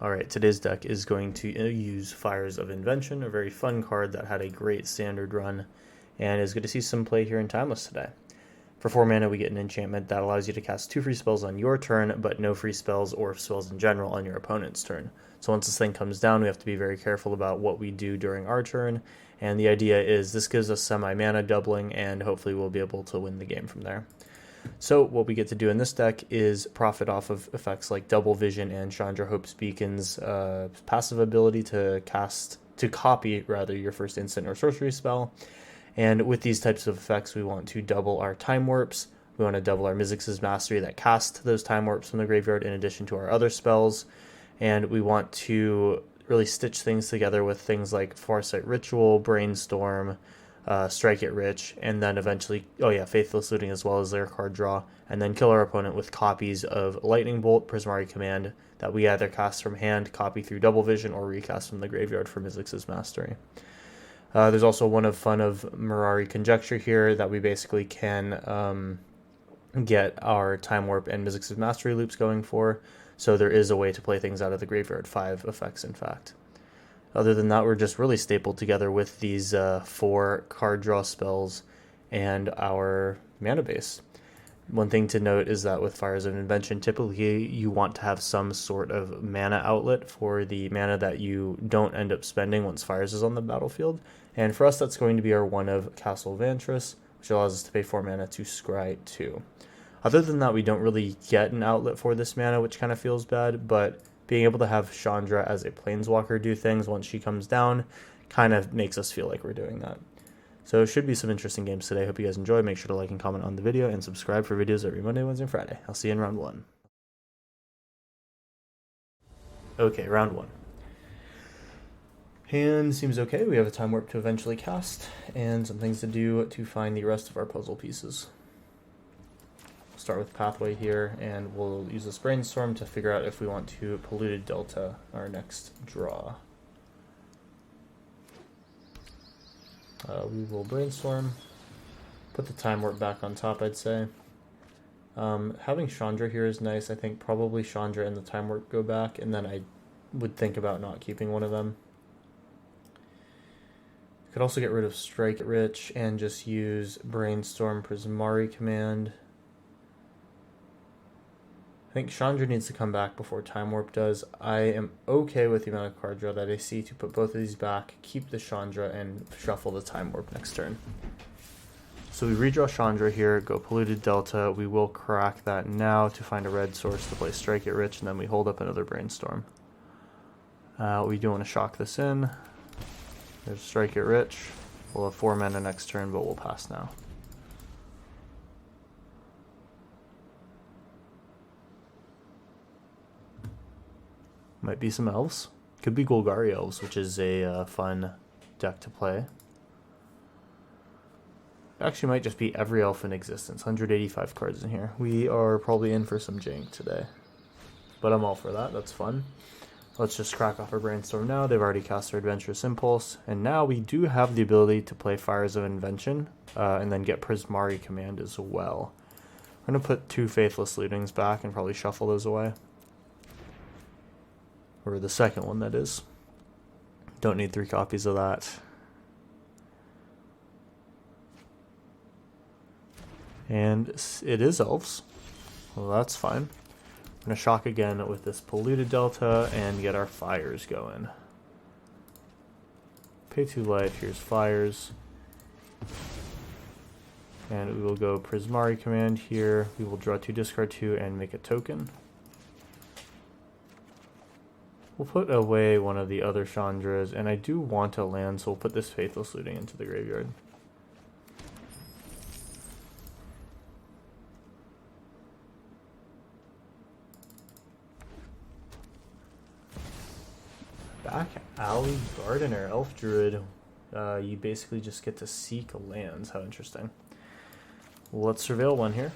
Alright, today's deck is going to use Fires of Invention, a very fun card that had a great standard run, and is good to see some play here in Timeless today. For 4 mana, we get an enchantment that allows you to cast 2 free spells on your turn, but no free spells or spells in general on your opponent's turn. So once this thing comes down, we have to be very careful about what we do during our turn, and the idea is this gives us semi-mana doubling, and hopefully we'll be able to win the game from there. So what we get to do in this deck is profit off of effects like Double Vision and Chandra Hope's Beacon's passive ability to copy your first instant or sorcery spell. And with these types of effects, we want to double our Time Warps. We want to double our Mizzix's Mastery that cast those Time Warps from the graveyard in addition to our other spells. And we want to really stitch things together with things like Farsight Ritual, Brainstorm, Strike It Rich, and then eventually, Faithless Looting as well as their card draw, and then kill our opponent with copies of Lightning Bolt, Prismari Command, that we either cast from hand, copy through Double Vision, or recast from the graveyard for Mizzix's Mastery. There's also one of fun of Mirari Conjecture here that we basically can get our Time Warp and Mizzix's Mastery loops going for, so there is a way to play things out of the graveyard, 5 effects in fact. Other than that, we're just really stapled together with these 4 card draw spells and our mana base. One thing to note is that with Fires of Invention, typically you want to have some sort of mana outlet for the mana that you don't end up spending once Fires is on the battlefield. And for us, that's going to be our one of Castle Vantress, which allows us to pay 4 mana to scry 2. Other than that, we don't really get an outlet for this mana, which kind of feels bad, but being able to have Chandra as a Planeswalker do things once she comes down kind of makes us feel like we're doing that. So it should be some interesting games today. Hope you guys enjoy. Make sure to like and comment on the video and subscribe for videos every Monday, Wednesday, and Friday. I'll see you in round 1. Okay, round 1. Hand seems okay. We have a Time Warp to eventually cast and some things to do to find the rest of our puzzle pieces. Start with Pathway here, and we'll use this Brainstorm to figure out if we want to Polluted Delta our next draw. We will Brainstorm, put the Time Warp back on top, I'd say. Having Chandra here is nice. I think probably Chandra and the Time Warp go back, and then I would think about not keeping one of them. Could also get rid of Strike It Rich and just use Brainstorm Prismari Command. I think Chandra needs to come back before Time Warp does. I am okay with the amount of card draw that I see to put both of these back, keep the Chandra, and shuffle the Time Warp next turn. So we redraw Chandra here, go Polluted Delta. We will crack that now to find a red source to play Strike It Rich, and then we hold up another Brainstorm. We do want to shock this in. There's Strike It Rich. We'll have 4 mana next turn, but we'll pass now. Might be some elves. Could be Golgari elves, which is a fun deck to play. Actually might just be every elf in existence. 185 cards in here. We are probably in for some jank today. But I'm all for that. That's fun. Let's just crack off our Brainstorm now. They've already cast their Adventurous Impulse. And now we do have the ability to play Fires of Invention and then get Prismari Command as well. I'm going to put 2 Faithless Lootings back and probably shuffle those away. Or the second one, that is. Don't need 3 copies of that. And it is elves. Well, that's fine. I'm going to shock again with this Polluted Delta and get our Fires going. Pay 2 life, here's Fires. And we will go Prismari Command here. We will draw 2, discard 2, and make a token. We'll put away one of the other Chandras, and I do want to land, so we'll put this Faithless Looting into the graveyard. Back Alley Gardener, Elf Druid. You basically just get to seek lands. How interesting. Let's surveil one here.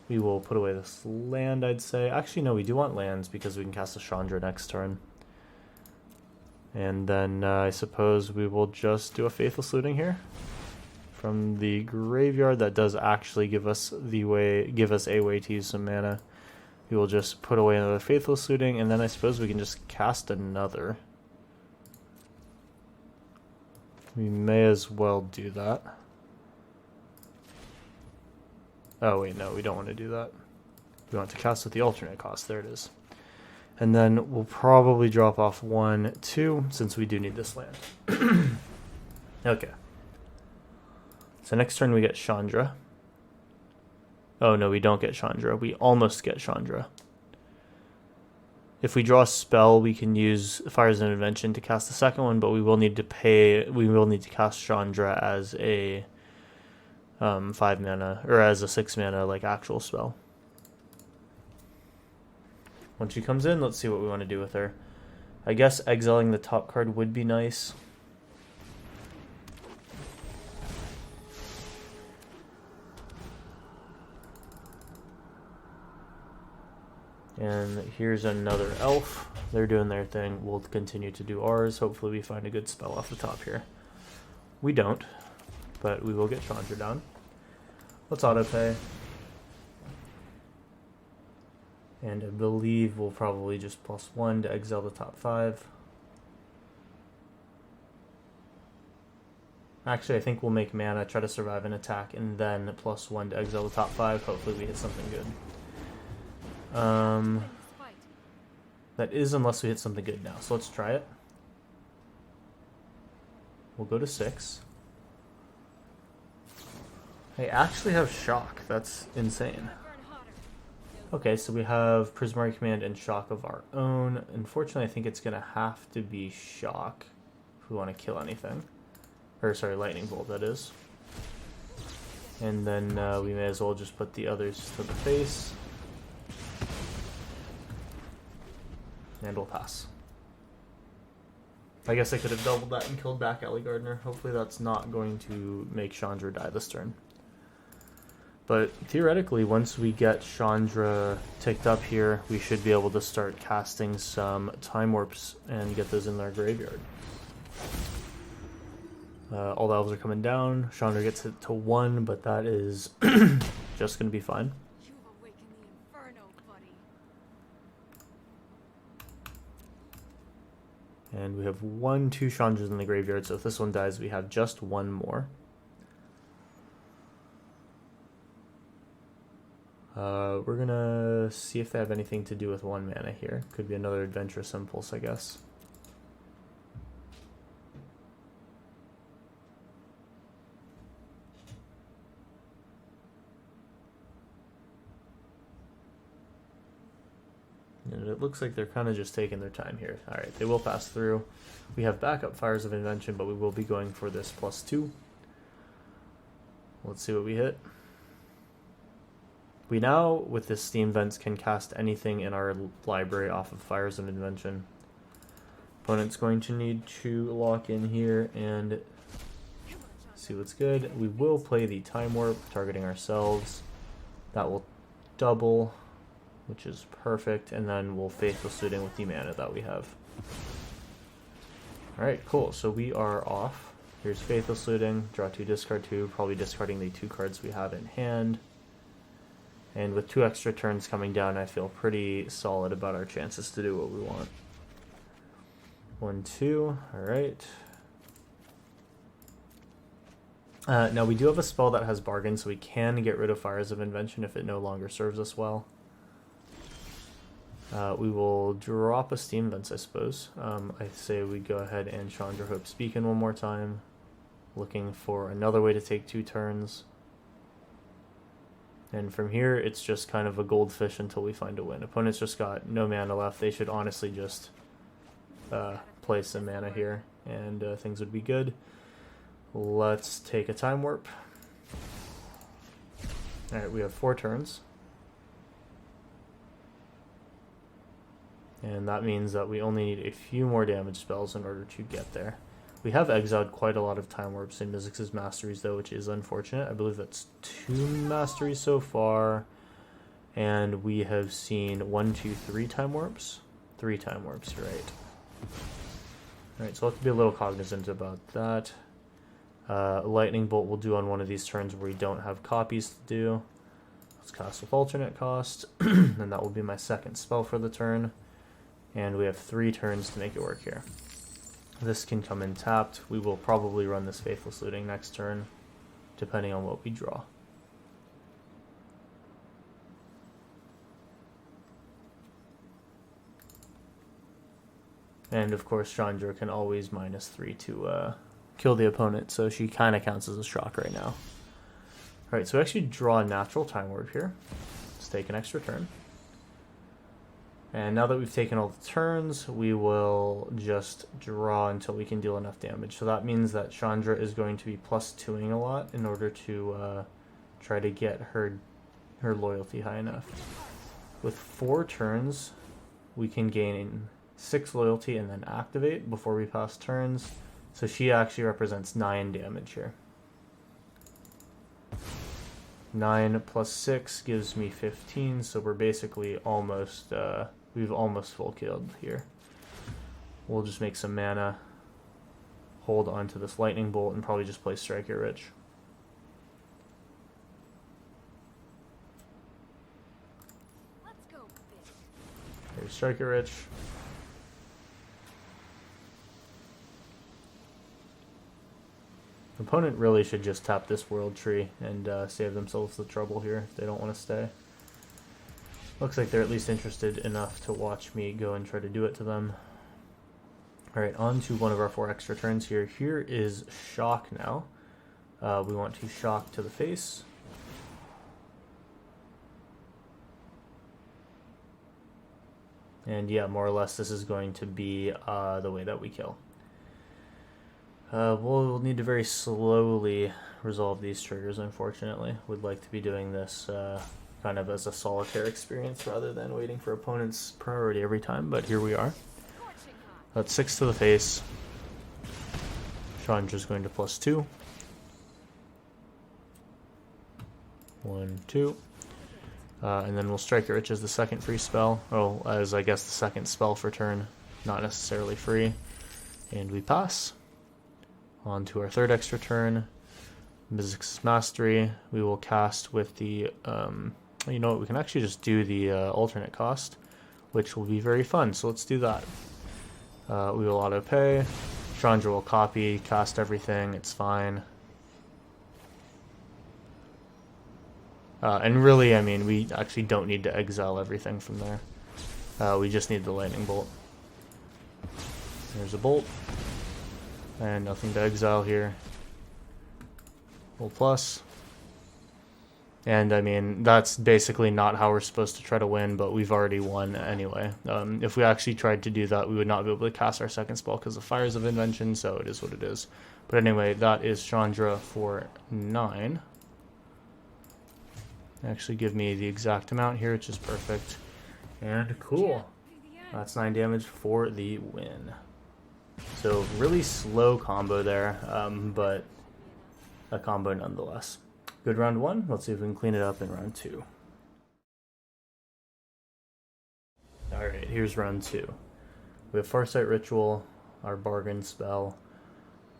We will put away this land, I'd say. Actually, no, we do want lands because we can cast a Chandra next turn. And then I suppose we will just do a Faithless Looting here. from the graveyard. That does actually give us a way to use some mana. We will just put away another Faithless Looting, and then I suppose we can just cast another. We may as well do that. Oh wait, no, we don't want to do that. We want to cast with the alternate cost. There it is. And then we'll probably drop off 1, 2, since we do need this land. Okay. So next turn we get Chandra. Oh no, we don't get Chandra. We almost get Chandra. If we draw a spell, we can use Fires of Invention to cast the second one, but we will need to pay. We will need to cast Chandra as a 5 mana, or as a 6 mana, like actual spell. Once she comes in, let's see what we want to do with her. I guess exiling the top card would be nice. And here's another elf. They're doing their thing. We'll continue to do ours. Hopefully we find a good spell off the top here. We don't, but we will get Chandra down. Let's autopay. And I believe we'll probably just +1 to exile the top 5. Actually, I think we'll make mana, try to survive an attack, and then +1 to exile the top 5. Hopefully we hit something good. That is unless we hit something good now. So let's try it. We'll go to 6. I actually have Shock. That's insane. Okay, so we have Prismari Command and Shock of our own. Unfortunately, I think it's going to have to be Shock if we want to kill anything. Or, sorry, Lightning Bolt, that is. And then we may as well just put the others to the face. And we'll pass. I guess I could have doubled that and killed back Alley Gardener. Hopefully that's not going to make Chandra die this turn. But theoretically, once we get Chandra ticked up here, we should be able to start casting some Time Warps and get those in their graveyard. All the elves are coming down. Chandra gets it to 1, but that is just going to be fine. And we have 1, 2 Chandras in the graveyard, so if this one dies, we have just 1 more. We're gonna see if they have anything to do with 1 mana here. Could be another Adventurous Impulse, I guess. And it looks like they're kind of just taking their time here. Alright, they will pass through. We have backup Fires of Invention, but we will be going for this +2. Let's see what we hit. We now, with this Steam Vents, can cast anything in our library off of Fires of Invention. Opponent's going to need to lock in here and see what's good. We will play the Time Warp, targeting ourselves. That will double, which is perfect, and then we'll Faithless Looting with the mana that we have. Alright, cool. So we are off. Here's Faithless Looting, draw 2, discard 2, probably discarding the 2 cards we have in hand. And with 2 extra turns coming down, I feel pretty solid about our chances to do what we want. 1, 2, alright. Now we do have a spell that has Bargain, so we can get rid of Fires of Invention if it no longer serves us well. We will drop a Steam Vents, I suppose. I say we go ahead and Chandra Hope's Beacon 1 more time. Looking for another way to take 2 turns. And from here, it's just kind of a goldfish until we find a win. Opponent's just got no mana left. They should honestly just play some mana here, and things would be good. Let's take a Time Warp. Alright, we have 4 turns. And that means that we only need a few more damage spells in order to get there. We have exiled quite a lot of Time Warps in Mizzix's Masteries, though, which is unfortunate. I believe that's 2 Masteries so far. And we have seen 1, 2, 3 Time Warps. 3 Time Warps, right. Alright, so let's be a little cognizant about that. Lightning Bolt will do on one of these turns where we don't have copies to do. Let's cast with alternate cost, and that will be my second spell for the turn. And we have 3 turns to make it work here. This can come in tapped. We will probably run this Faithless Looting next turn, depending on what we draw. And of course, Chandra can always -3 to kill the opponent, so she kind of counts as a shock right now. Alright, so we actually draw a natural Time Warp here. Let's take an extra turn. And now that we've taken all the turns, we will just draw until we can deal enough damage. So that means that Chandra is going to be +2ing a lot in order to try to get her loyalty high enough. With 4 turns, we can gain 6 loyalty and then activate before we pass turns. So she actually represents 9 damage here. 9 + 6 gives me 15, so we're basically almost, we've almost full killed here. We'll just make some mana, hold onto this lightning bolt, and probably just play Strike It Rich. There's Strike It Rich. The opponent really should just tap this World Tree and save themselves the trouble here if they don't want to stay. Looks like they're at least interested enough to watch me go and try to do it to them. Alright, on to one of our 4 extra turns here. Here is Shock now. We want to Shock to the face. And yeah, more or less this is going to be the way that we kill. We'll need to very slowly resolve these triggers, unfortunately. We'd like to be doing this kind of as a solitaire experience rather than waiting for opponent's priority every time, but here we are. That's 6 to the face. Chandra's going to +2. 1, 2. And then we'll Strike It Rich as the second free spell. Oh, as I guess the second spell for turn, not necessarily free. And we pass. On to our 3rd extra turn. Mizzix Mastery. We will cast with the, you know what, we can actually just do the alternate cost, which will be very fun, so let's do that. We will auto pay. Chandra will copy, cast everything, it's fine. And really, I mean, we actually don't need to exile everything from there. We just need the lightning bolt. There's a bolt. And nothing to exile here. Full plus. And I mean, that's basically not how we're supposed to try to win, but we've already won anyway. If we actually tried to do that, we would not be able to cast our second spell because of Fires of Invention, so it is what it is. But anyway, that is Chandra for 9. Actually give me the exact amount here, which is perfect. And cool. That's 9 damage for the win. So really slow combo there, but a combo nonetheless. Good round 1. Let's see if we can clean it up in round 2. Alright, here's round 2. We have Farsight Ritual, our bargain spell.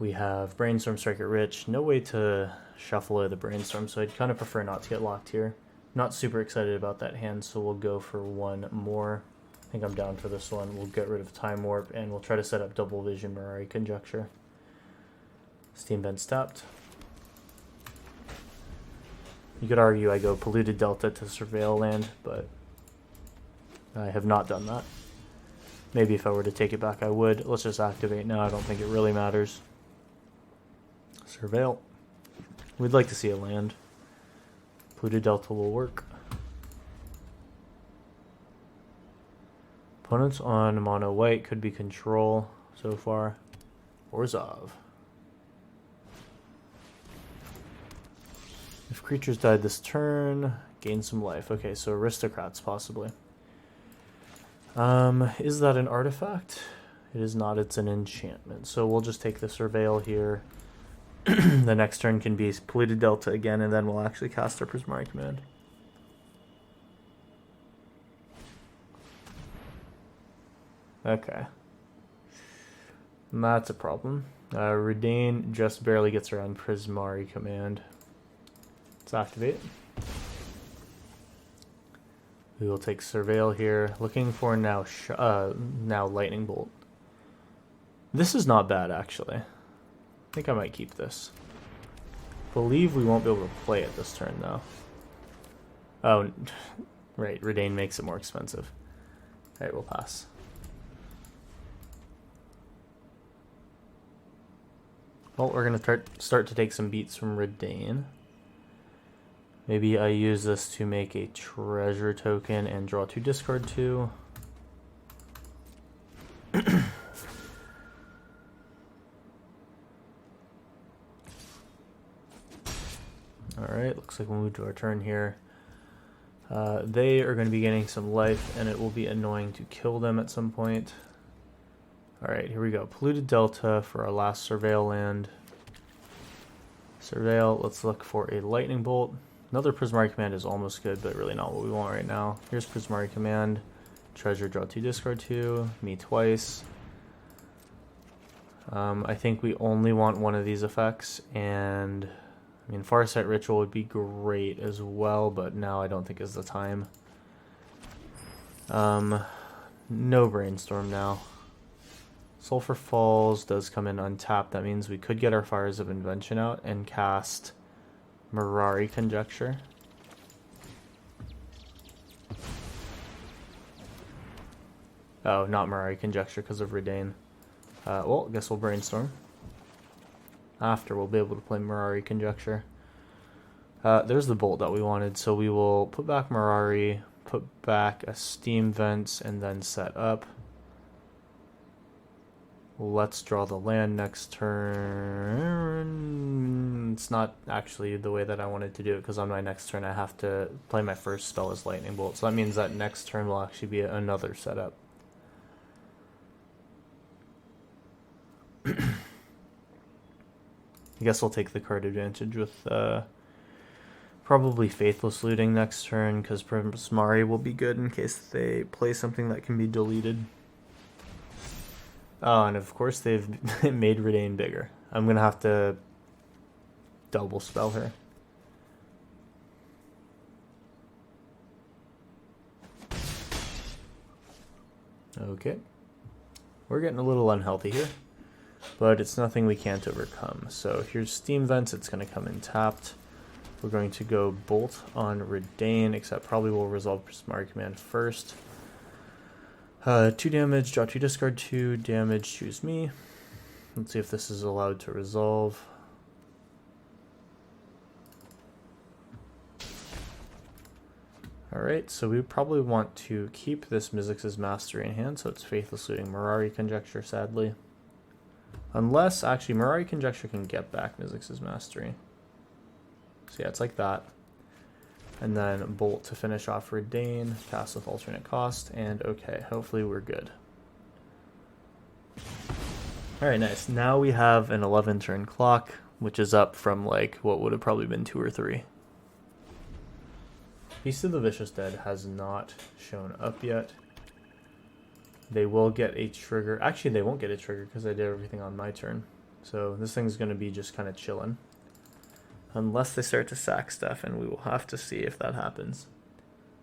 We have Brainstorm, Strike It Rich. No way to shuffle out the Brainstorm, so I'd kind of prefer not to get locked here. Not super excited about that hand, so we'll go for one more. I think I'm down for this one. We'll get rid of Time Warp, and we'll try to set up Double Vision Mirari Conjecture. Steam Vent's tapped. You could argue I go Polluted Delta to Surveil land, but I have not done that. Maybe if I were to take it back I would. Let's just activate now. I don't think it really matters. Surveil. We'd like to see a land. Polluted Delta will work. Opponents on mono white could be Control so far, or Zav. If creatures died this turn, gain some life. Okay, so Aristocrats possibly. Is that an artifact? It is not, it's an enchantment. So we'll just take the Surveil here. The next turn can be Polluted Delta again, and then we'll actually cast our Prismari Command. Okay. That's a problem. Redain just barely gets around Prismari Command. Let's activate. We will take Surveil here, looking for now Lightning Bolt. This is not bad, actually. I think I might keep this. Believe we won't be able to play it this turn, though. Oh, right, Redain makes it more expensive. Alright, we'll pass. Well, we're going to start to take some beats from Redain. Maybe I use this to make a treasure token and draw 2, discard 2. Alright, looks like we'll move to our turn here. They are going to be gaining some life, and it will be annoying to kill them at some point. Alright, here we go. Polluted Delta for our last Surveil land. Surveil, let's look for a Lightning Bolt. Another Prismari Command is almost good, but really not what we want right now. Here's Prismari Command. Treasure, draw 2, discard 2. Me twice. I think we only want one of these effects, and I mean, Farsight Ritual would be great as well, but now I don't think is the time. No Brainstorm now. Sulfur Falls does come in untapped. That means we could get our Fires of Invention out and cast Mirari Conjecture. Oh, not Mirari Conjecture because of Redain. Well, I guess we'll Brainstorm. After we'll be able to play Mirari Conjecture. There's the bolt that we wanted, so we will put back Mirari, put back a Steam Vents, and then set up. Let's draw the land next turn. It's not actually the way that I wanted to do it, because on my next turn I have to play my first spell as Lightning Bolt, so that means that next turn will actually be another setup. I guess I'll take the card advantage with probably Faithless Looting next turn, because Prismari will be good in case they play something that can be deleted. Oh, and of course they've made Redain bigger. I'm going to have to double spell her. Okay. We're getting a little unhealthy here, but it's nothing we can't overcome. So here's Steam Vents. It's going to come in tapped. We're going to go Bolt on Redain, except probably we'll resolve Prismari Command first. 2 damage, draw 2, discard 2, damage, choose me. Let's see if this is allowed to resolve. Alright, so we probably want to keep this Mizzix's Mastery in hand, so it's Faithless Looting Mirari Conjecture, sadly. Unless, actually, Mirari Conjecture can get back Mizzix's Mastery. So yeah, it's like that. And then Bolt to finish off Redain, cast with alternate cost, and okay, hopefully we're good. Alright, nice. Now we have an 11 turn clock, which is up from like what would have probably been 2 or 3. Beast of the Vicious Dead has not shown up yet. They will get a trigger. Actually, they won't get a trigger because I did everything on my turn. So this thing's going to be just kind of chilling. Unless they start to sack stuff, and we will have to see if that happens.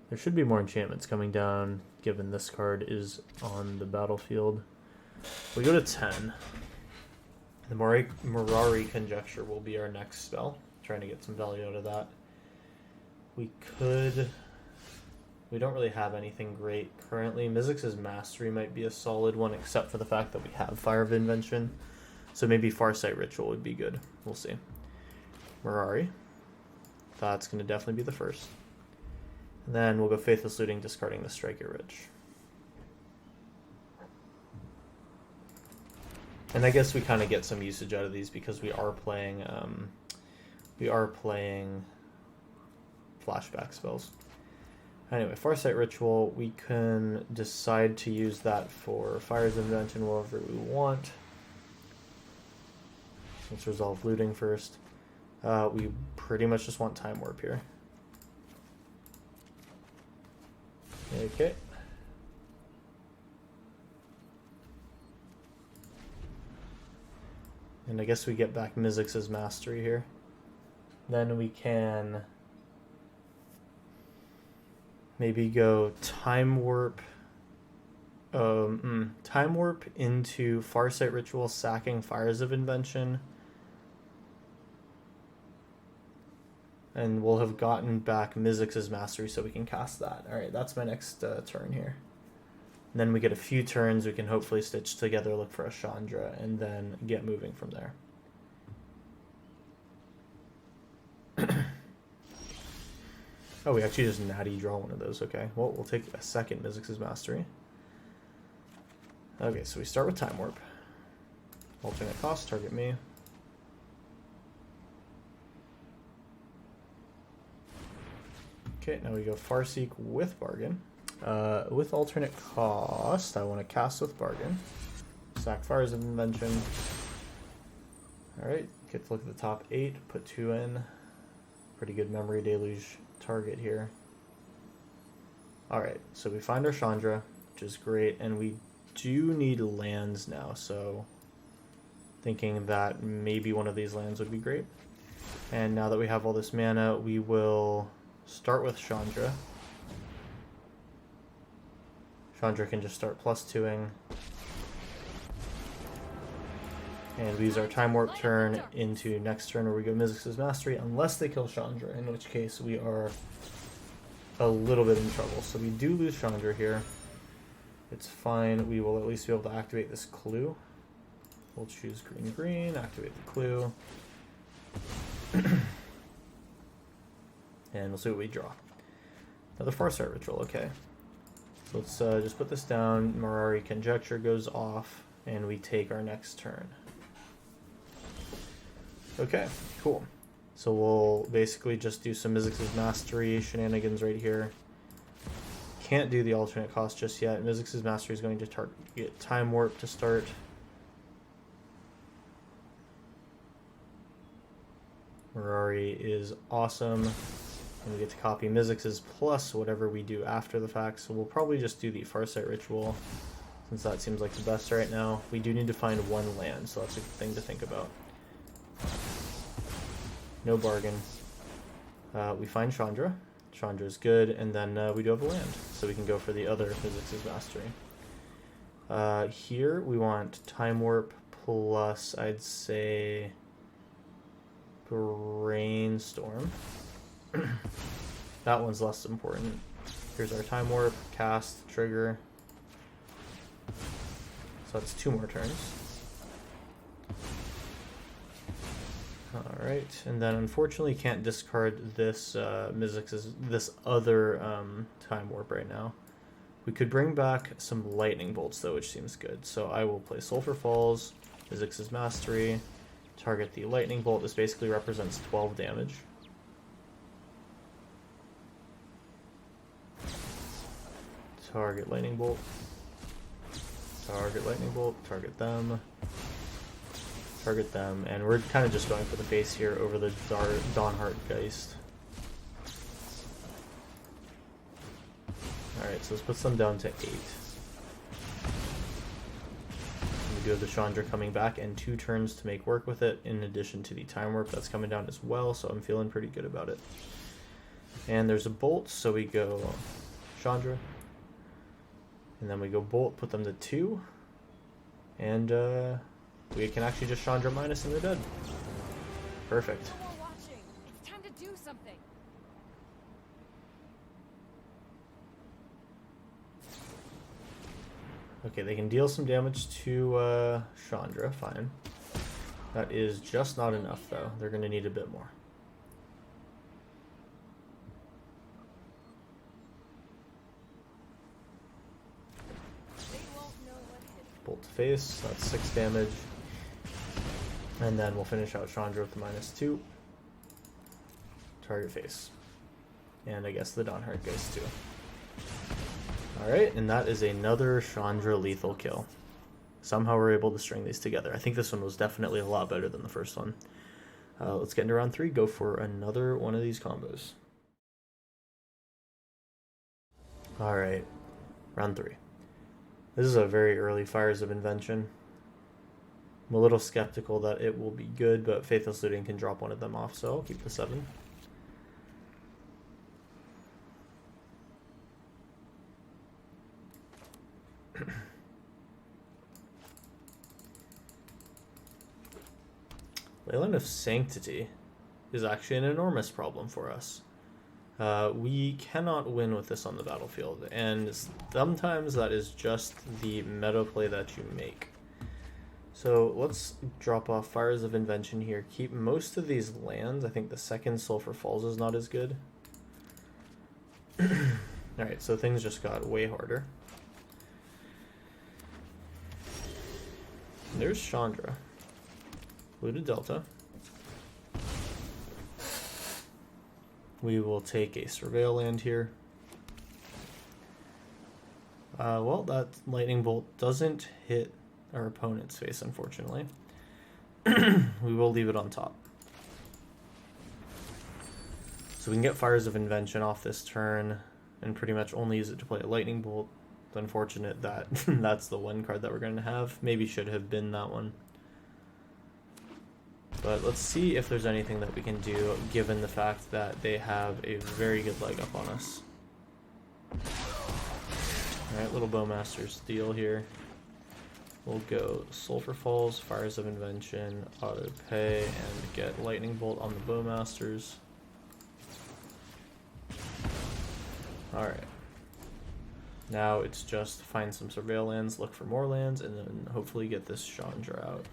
There should be more enchantments coming down, given this card is on the battlefield. We go to 10. The Mirari Conjecture will be our next spell. Trying to get some value out of that. We don't really have anything great currently. Mizzix's Mastery might be a solid one, except for the fact that we have Fire of Invention. So maybe Farsight Ritual would be good. We'll see. Mirari. That's going to definitely be the first. And then we'll go Faithless Looting, discarding the Striker Ridge. And I guess we kind of get some usage out of these because we are playing flashback spells. Anyway, Farsight Ritual, we can decide to use that for Fires of Invention wherever we want. Let's resolve looting first. We pretty much just want Time Warp here. Okay. And I guess we get back Mizzix's Mastery here. Then we can... Maybe go Time Warp. Time Warp into Farsight Ritual, sacking Fires of Invention. And we'll have gotten back Mizzix's Mastery so we can cast that. Alright, that's my next turn here. And then we get a few turns, we can hopefully stitch together, look for a Chandra, and then get moving from there. Oh, we actually just natty draw one of those. Okay, well, we'll take a second Mizzix's Mastery. Okay, so we start with Time Warp. Alternate cost, target me. Okay, now we go Farseek with Bargain. With alternate cost, I want to cast with Bargain. Sack Fires of Invention. Alright, get to look at the top 8, put 2 in. Pretty good Memory Deluge target here. Alright, so we find our Chandra, which is great, and we do need lands now, so thinking that maybe one of these lands would be great. And now that we have all this mana, we will start with Chandra. Chandra can just start +2ing. And we use our Time Warp turn into next turn where we go Mizzix's Mastery, unless they kill Chandra, in which case we are a little bit in trouble. So we do lose Chandra here. It's fine. We will at least be able to activate this clue. We'll choose green, activate the clue. And we'll see what we draw. Another Farsight Ritual, okay. So let's just put this down. Mirari Conjecture goes off, and we take our next turn. Okay, cool. So we'll basically just do some Mizzix's Mastery shenanigans right here. Can't do the alternate cost just yet. Mizzix's Mastery is going to target Time Warp to start. Mirari is awesome. And we get to copy Mizzix's plus whatever we do after the fact. So we'll probably just do the Farsight Ritual, since that seems like the best right now. We do need to find one land, so that's a good thing to think about. No Bargain. We find Chandra. Chandra is good, and then we do have a land, so we can go for the other Mizzix's Mastery. Here we want Time Warp plus, I'd say, Brainstorm. That one's less important. Here's our Time Warp, cast, trigger. So that's 2 more turns. Alright, and then unfortunately can't discard this this other Time Warp right now. We could bring back some Lightning Bolts though, which seems good. So I will play Sulphur Falls, Mizzix's Mastery, target the Lightning Bolt. This basically represents 12 damage. Target Lightning Bolt. Target Lightning Bolt. Target them. Target them. And we're kind of just going for the face here over the Dawnheart Geist. Alright, so this puts them down to 8. We do have the Chandra coming back and 2 turns to make work with it, in addition to the Time Warp that's coming down as well, so I'm feeling pretty good about it. And there's a Bolt, so we go Chandra. And then we go Bolt, put them to 2. And we can actually just Chandra minus and they're dead. Perfect. It's time to do something. Okay, they can deal some damage to Chandra, fine. That is just not enough though. They're going to need a bit more. Bolt to face, that's 6 damage. And then we'll finish out Chandra with the -2. Target face. And I guess the Dawnheart Geist too. Alright, and that is another Chandra lethal kill. Somehow we're able to string these together. I think this one was definitely a lot better than the first one. Let's get into round 3, go for another one of these combos. Alright, round 3. This is a very early Fires of Invention. I'm a little skeptical that it will be good, but Faithless Looting can drop one of them off, so I'll keep the 7. Leyline of Sanctity is actually an enormous problem for us. We cannot win with this on the battlefield, and sometimes that is just the meta play that you make. So let's drop off Fires of Invention here. Keep most of these lands. I think the second Sulphur Falls is not as good. Alright, so things just got way harder. There's Chandra. Looted Delta. We will take a Surveil land here. Well, that Lightning Bolt doesn't hit our opponent's face, unfortunately. We will leave it on top. So we can get Fires of Invention off this turn and pretty much only use it to play a Lightning Bolt. It's unfortunate that that's the one card that we're going to have. Maybe should have been that one. But let's see if there's anything that we can do given the fact that they have a very good leg up on us. Alright, little Bowmaster's deal here. We'll go Sulphur Falls, Fires of Invention, auto pay, and get Lightning Bolt on the Bowmasters. Alright. Now it's just find some Surveil lands, look for more lands, and then hopefully get this Chandra out.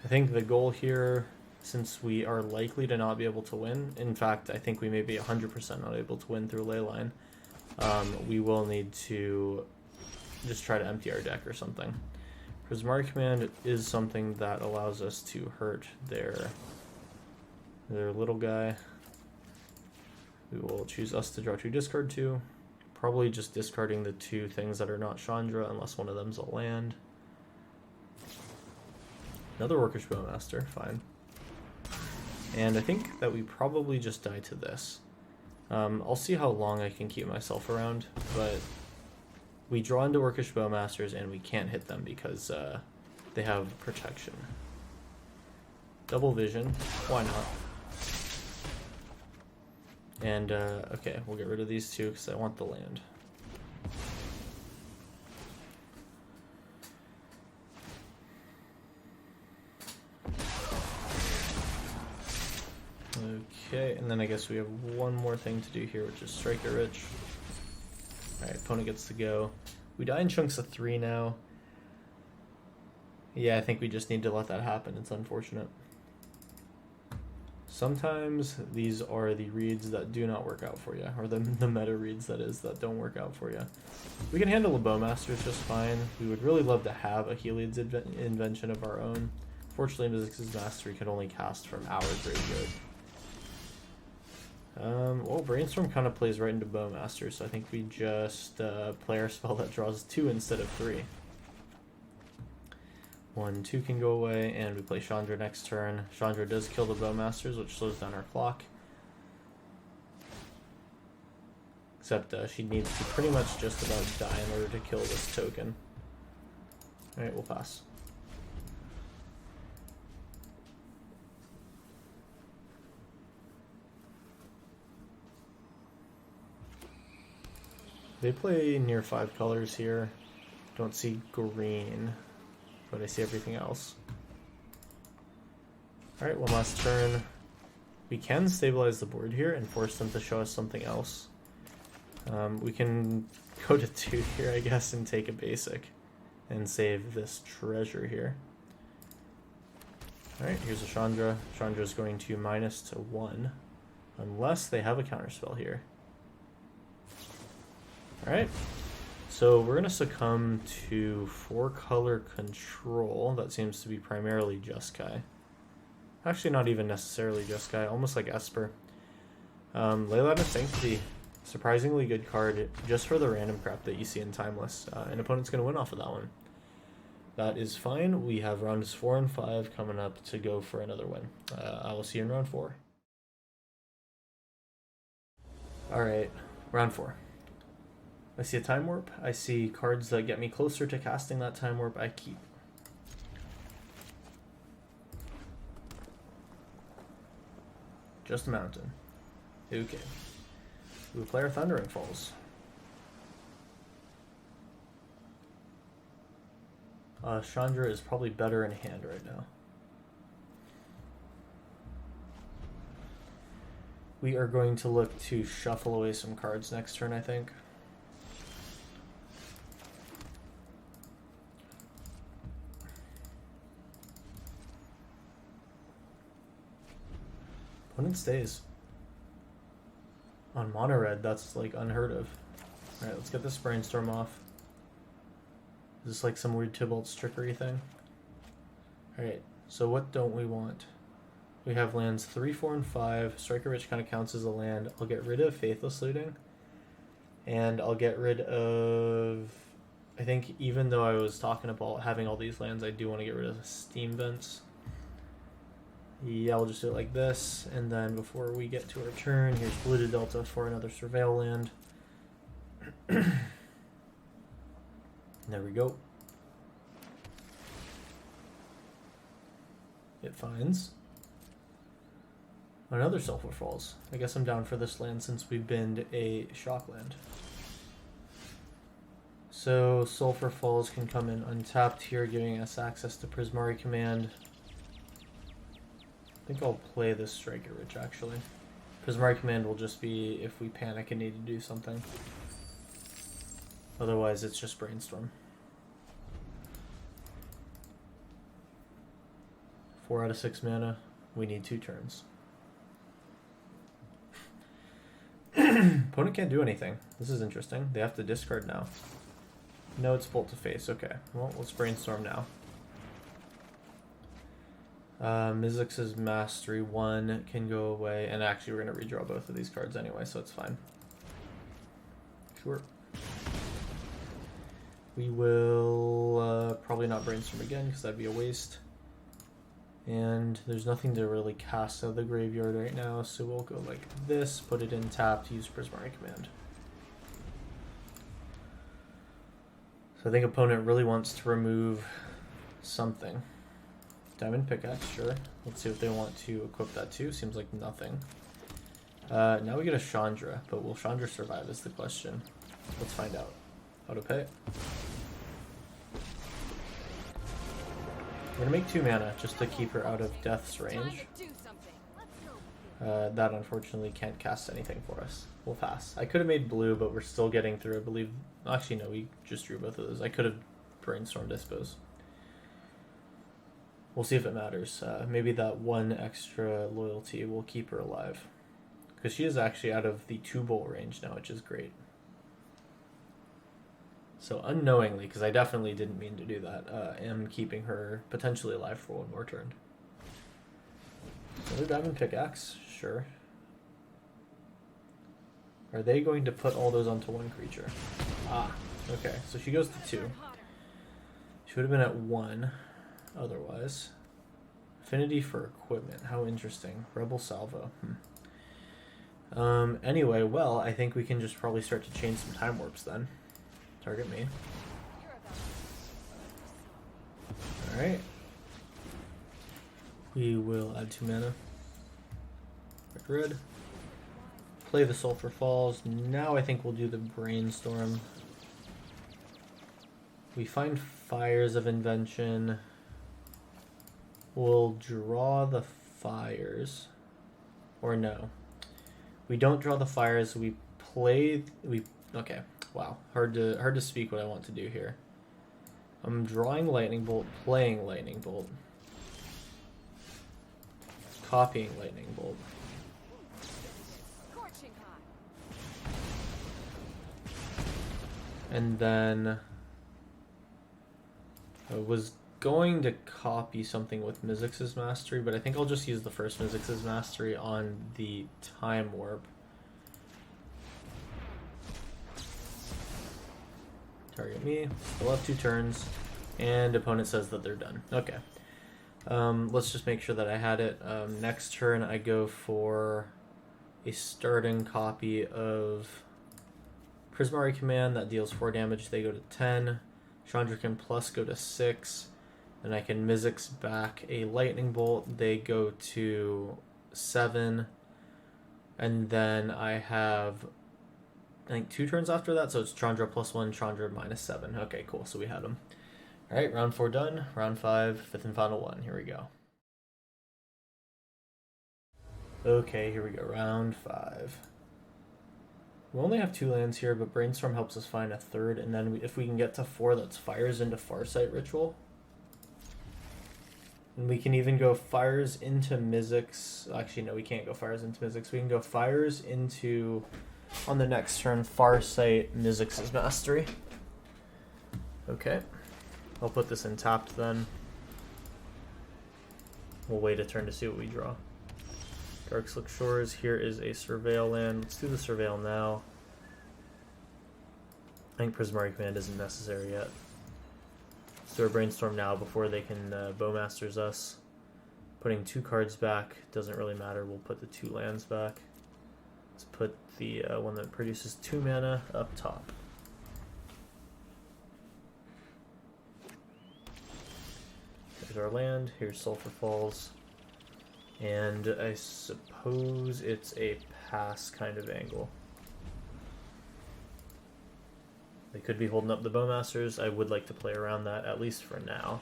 I think the goal here, since we are likely to not be able to win, in fact, I think we may be 100% not able to win through Leyline, we will need to just try to empty our deck or something. Prismari Command is something that allows us to hurt their little guy. We will choose us to draw 2, discard 2. Probably just discarding the 2 things that are not Chandra unless one of them's a land. Another Orcish Bowmaster, fine. And I think that we probably just die to this. I'll see how long I can keep myself around, but we draw into Orcish Bowmasters and we can't hit them because they have protection. Double Vision, why not? And, okay, we'll get rid of these 2 because I want the land. Okay, and then I guess we have one more thing to do here, which is Strike It Rich. Alright, opponent gets to go. We die in chunks of 3 now. Yeah, I think we just need to let that happen. It's unfortunate. Sometimes these are the reads that do not work out for you, or the meta reads, that is, that don't work out for you. We can handle a Bowmasters just fine. We would really love to have a Heliod's Invention of our own. Fortunately, Mizzix's Mastery can only cast from our graveyard. Well, Brainstorm kind of plays right into Bowmaster, so I think we just play our spell that draws 2 instead of 3. 1, 2 can go away, and we play Chandra next turn. Chandra does kill the Bowmasters, which slows down our clock. Except she needs to pretty much just about die in order to kill this token. Alright, we'll pass. They play near 5 colors here. Don't see green, but I see everything else. Alright, one last turn. We can stabilize the board here and force them to show us something else. We can go to 2 here, I guess, and take a basic and save this treasure here. Alright, here's a Chandra. Chandra is going to -1, unless they have a counterspell here. Alright, so we're going to succumb to 4-color control. That seems to be primarily Jeskai. Actually, not even necessarily Jeskai, almost like Esper. Leyline of Sanctity, surprisingly good card just for the random crap that you see in Timeless. An opponent's going to win off of that one. That is fine. We have rounds 4 and 5 coming up to go for another win. I will see you in round 4. Alright, round 4. I see a Time Warp. I see cards that get me closer to casting that Time Warp. I keep. Just a mountain. Okay. We play our Thundering Falls. Chandra is probably better in hand right now. We are going to look to shuffle away some cards next turn, I think. Opponent stays. On mono red, that's like unheard of. Alright, let's get this brainstorm off. Is this like some weird Tybalt's trickery thing? Alright, so what don't we want? We have lands 3, 4, and 5. Striker Rich kind of counts as a land. I'll get rid of Faithless Looting. And I'll get rid of... I think even though I was talking about having all these lands, I do want to get rid of Steam Vents. Yeah, I'll just do it like this. And then before we get to our turn, here's Polluted Delta for another Surveil land. There we go. It finds another Sulphur Falls. I guess I'm down for this land since we binned a shock land. So Sulphur Falls can come in untapped here, giving us access to Prismari Command. I think I'll play this Striker Rich actually. Prismari Command will just be if we panic and need to do something. Otherwise it's just Brainstorm. 4 out of 6 mana. We need 2 turns. Opponent can't do anything. This is interesting. They have to discard now. No, it's Bolt to face. Okay. Well, let's Brainstorm now. Mizzix's Mastery 1 can go away. And actually, we're going to redraw both of these cards anyway, so it's fine. Sure. We will probably not Brainstorm again, because that'd be a waste. And there's nothing to really cast out of the graveyard right now, so we'll go like this, put it in tapped, use Prismari Command. So I think opponent really wants to remove something. Diamond Pickaxe, sure. Let's see what they want to equip that to. Seems like nothing. Now we get a Chandra, but will Chandra survive is the question. Let's find out. Auto pay. We're gonna make 2 mana just to keep her out of Death's range. That unfortunately can't cast anything for us. We'll pass. I could have made blue, but we're still getting through, I believe. Actually, no, we just drew both of those. I could have Brainstorm Dispose. We'll see if it matters. Maybe that 1 extra loyalty will keep her alive. Because she is actually out of the 2-bolt range now, which is great. So unknowingly, because I definitely didn't mean to do that, am keeping her potentially alive for 1 more turn. Another Diamond Pickaxe, sure. Are they going to put all those onto 1 creature? Ah, okay, so she goes to 2. She would have been at 1 otherwise. Affinity for equipment, how interesting. Rebel Salvo. Anyway, well, I think we can just probably start to change some Time Warps then. Target me. Alright. We will add 2 mana. Red. Play the Sulphur Falls. Now I think we'll do the Brainstorm. We find Fires of Invention. We'll draw the Fires. Or no. We don't draw the Fires. We play... Okay. Wow, hard to speak what I want to do here. I'm drawing Lightning Bolt, playing Lightning Bolt, copying Lightning Bolt. And then I was going to copy something with Mizzix's Mastery, but I think I'll just use the first Mizzix's Mastery on the Time Warp. Target me. Still have 2 turns, and opponent says that they're done. Okay. Let's just make sure that I had it. Next turn, I go for a starting copy of Prismari Command that deals 4 damage. They go to 10. Chandra can plus go to 6. And I can Mizzix back a Lightning Bolt. They go to 7. And then I have... I think 2 turns after that, so it's Chandra +1, Chandra -7. Okay, cool, so we had them. All right, round 4 done. Round 5, fifth and final one. Here we go. Okay, here we go. Round 5. We only have 2 lands here, but Brainstorm helps us find a third, and then if we can get to 4, that's Fires into Farsight Ritual. And we can even go Fires into Mizzix. Actually, no, we can't go Fires into Mizzix. We can go Fires into, on the next turn, Farsight Mizzix's Mastery. Okay. I'll put this in tapped then. We'll wait a turn to see what we draw. Darkslick Shores, here is a Surveil land. Let's do the Surveil now. I think Prismarine Command isn't necessary yet. Let's do our Brainstorm now before they can Bowmasters us. Putting 2 cards back doesn't really matter. We'll put the 2 lands back. Let's put the one that produces 2 mana up top. Here's our land. Here's Sulphur Falls. And I suppose it's a pass kind of angle. They could be holding up the Bowmasters. I would like to play around that, at least for now.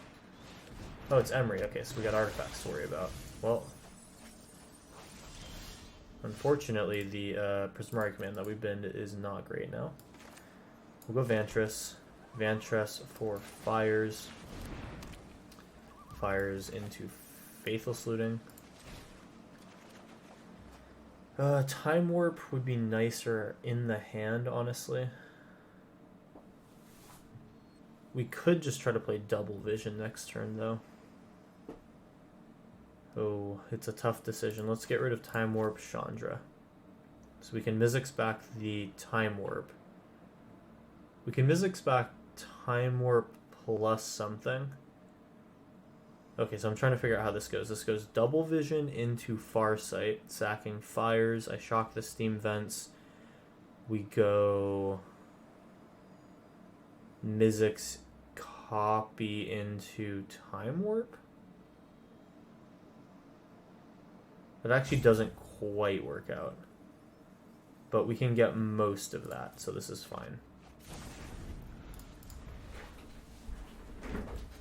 Oh, it's Emery. Okay, so we got artifacts to worry about. Well, unfortunately, the Prismari command that we bend is not great now. We'll go Vantress. Vantress for Fires. Fires into Faithless Looting. Time Warp would be nicer in the hand, honestly. We could just try to play Double Vision next turn, though. Oh, it's a tough decision. Let's get rid of Time Warp Chandra. So we can Mizzix back the Time Warp. We can Mizzix back Time Warp plus something. Okay, so I'm trying to figure out how this goes. This goes Double Vision into Farsight, sacking Fires. I shock the Steam Vents. We go Mizzix copy into Time Warp. That actually doesn't quite work out. But we can get most of that, so this is fine.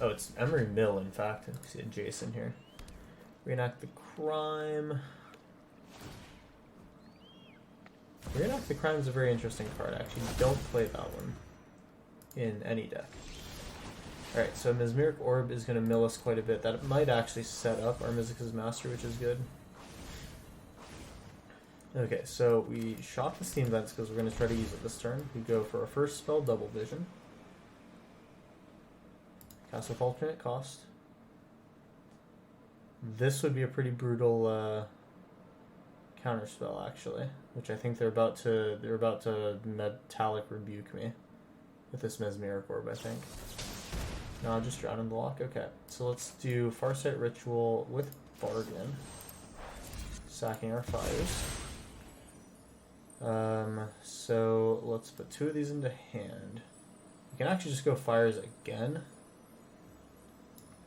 Oh, it's Emery Mill, in fact. I see Jason here. Reenact the Crime. Reenact the Crime is a very interesting card. Actually, don't play that one in any deck. Alright, so Mesmeric Orb is going to mill us quite a bit. That might actually set up our Mizzix's Master, which is good. Okay, so we shock the Steam Vents because we're going to try to use it this turn. We go for our first spell, Double Vision. Cast with alternate cost. This would be a pretty brutal counterspell, actually, which I think they're about to Metallic Rebuke me with this Mesmeric Orb, I think. No, I'll just drown in the lock. Okay, so let's do Farsight Ritual with Bargain, sacking our Fires. So let's put 2 of these into hand. We can actually just go Fires again.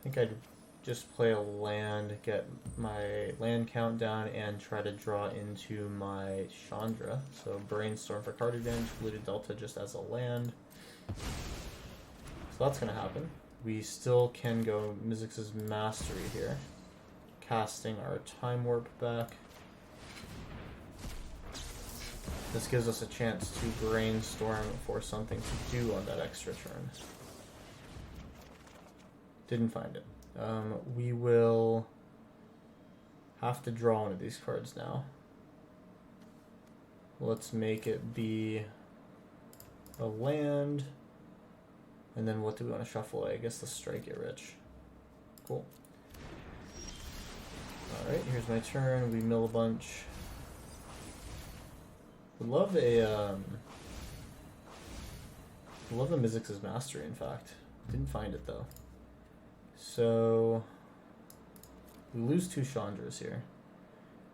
I think I'd just play a land, get my land count down, and try to draw into my Chandra. So Brainstorm for card advantage, Polluted Delta just as a land. So that's going to happen. We still can go Mizzix's Mastery here, casting our Time Warp back. This gives us a chance to Brainstorm for something to do on that extra turn. Didn't find it. We will have to draw one of these cards now. Let's make it be a land. And then what do we want to shuffle away? I guess let's Strike It Rich. Cool. Alright, here's my turn. We mill a bunch. Would love a Mizzix's Mastery, in fact. Didn't find it though. So we lose 2 Chandras here.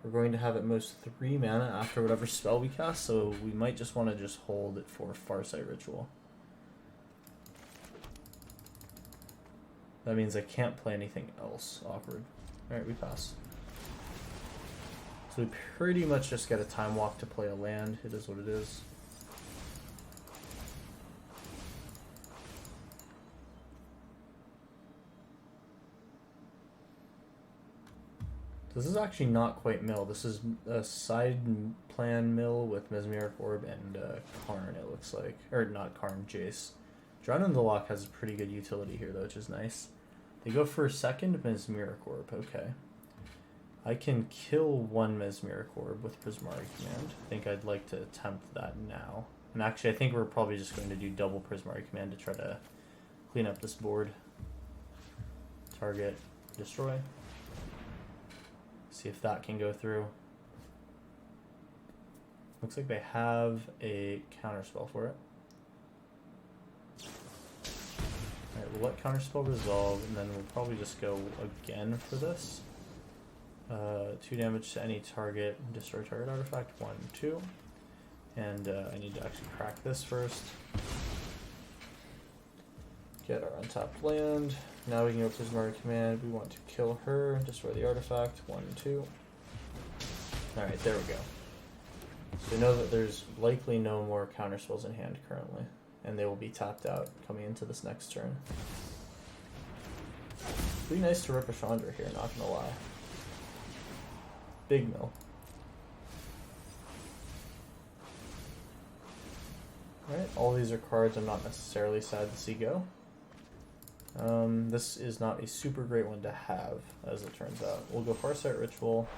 We're going to have at most 3 mana after whatever spell we cast, so we might just want to just hold it for Farsight Ritual. That means I can't play anything else. Awkward. Alright, we pass. So we pretty much just get a Time Walk to play a land. It is what it is. This is actually not quite mill. This is a side plan mill with Mesmeric Orb and Karn, it looks like. Or not Karn, Jace. Drown in the Lock has pretty good utility here, though, which is nice. They go for a second Mesmeric Orb. Okay. I can kill one Mesmeric Orb with Prismari Command. I think I'd like to attempt that now. And actually, I think we're probably just going to do double Prismari Command to try to clean up this board. Target, destroy. See if that can go through. Looks like they have a counterspell for it. Alright, we'll let counterspell resolve, and then we'll probably just go again for this. 2 damage to any target, destroy target artifact, 1, 2. And I need to actually crack this first. Get our untapped land. Now we can go to Prismari Command. We want to kill her, destroy the artifact, 1, 2. Alright, there we go. So we know that there's likely no more counterspells in hand currently, and they will be tapped out coming into this next turn. Pretty nice to rip a Chandra here, not gonna lie. Big mill. Alright, all these are cards I'm not necessarily sad to see go. This is not a super great one to have, as it turns out. We'll go Farsight Ritual.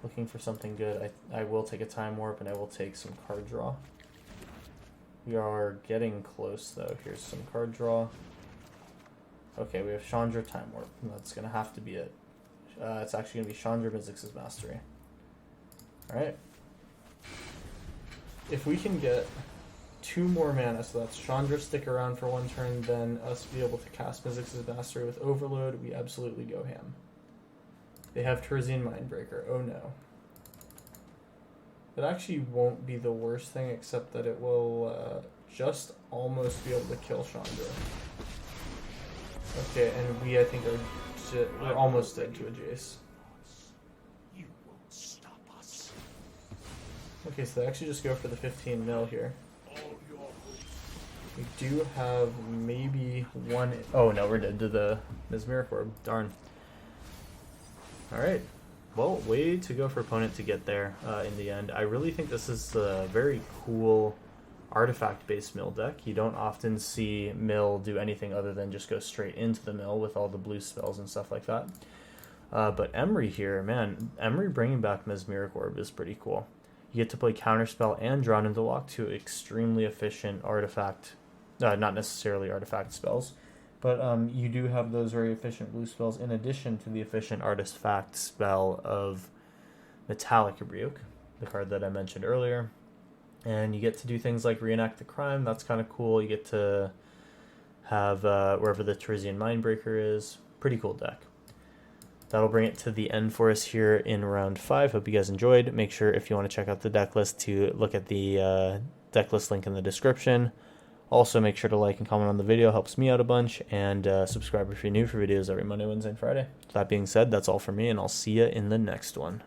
Looking for something good. I will take a Time Warp, and I will take some card draw. We are getting close, though. Here's some card draw. Okay, we have Chandra, Time Warp, and that's going to have to be it. It's actually going to be Chandra, Mizzix's Mastery. Alright. If we can get 2 more mana, so that's Chandra stick around for 1 turn, then us be able to cast Mizzix's Mastery with Overload, we absolutely go ham. They have Terzian Mindbreaker. Oh no. It actually won't be the worst thing, except that it will just almost be able to kill Chandra. Okay, and we, I think, we're almost dead to a Jace. You won't stop us. Okay, so they actually just go for the 15 mil here. All your hopes. We do have maybe one... Oh no, we're dead to the Mesmeric Orb. Darn. Alright. Well, way to go for opponent to get there in the end. I really think this is a very cool artifact-based mill deck. You don't often see mill do anything other than just go straight into the mill with all the blue spells and stuff like that. But Emery here, man, Emery bringing back Mesmeric Orb is pretty cool. You get to play Counterspell and Drown into Lock, 2 extremely efficient artifact, not necessarily artifact spells, but you do have those very efficient blue spells in addition to the efficient artifact spell of Metallic Rebuke, the card that I mentioned earlier. And you get to do things like Reenact the Crime, that's kind of cool. You get to have wherever the Terzian Mindbreaker is. Pretty cool deck. That'll bring it to the end for us here in round 5. Hope you guys enjoyed. Make sure if you want to check out the deck list to look at the deck list link in the description. Also, make sure to like and comment on the video. Helps me out a bunch. And subscribe if you're new for videos every Monday, Wednesday, and Friday. So that being said, that's all for me, and I'll see you in the next one.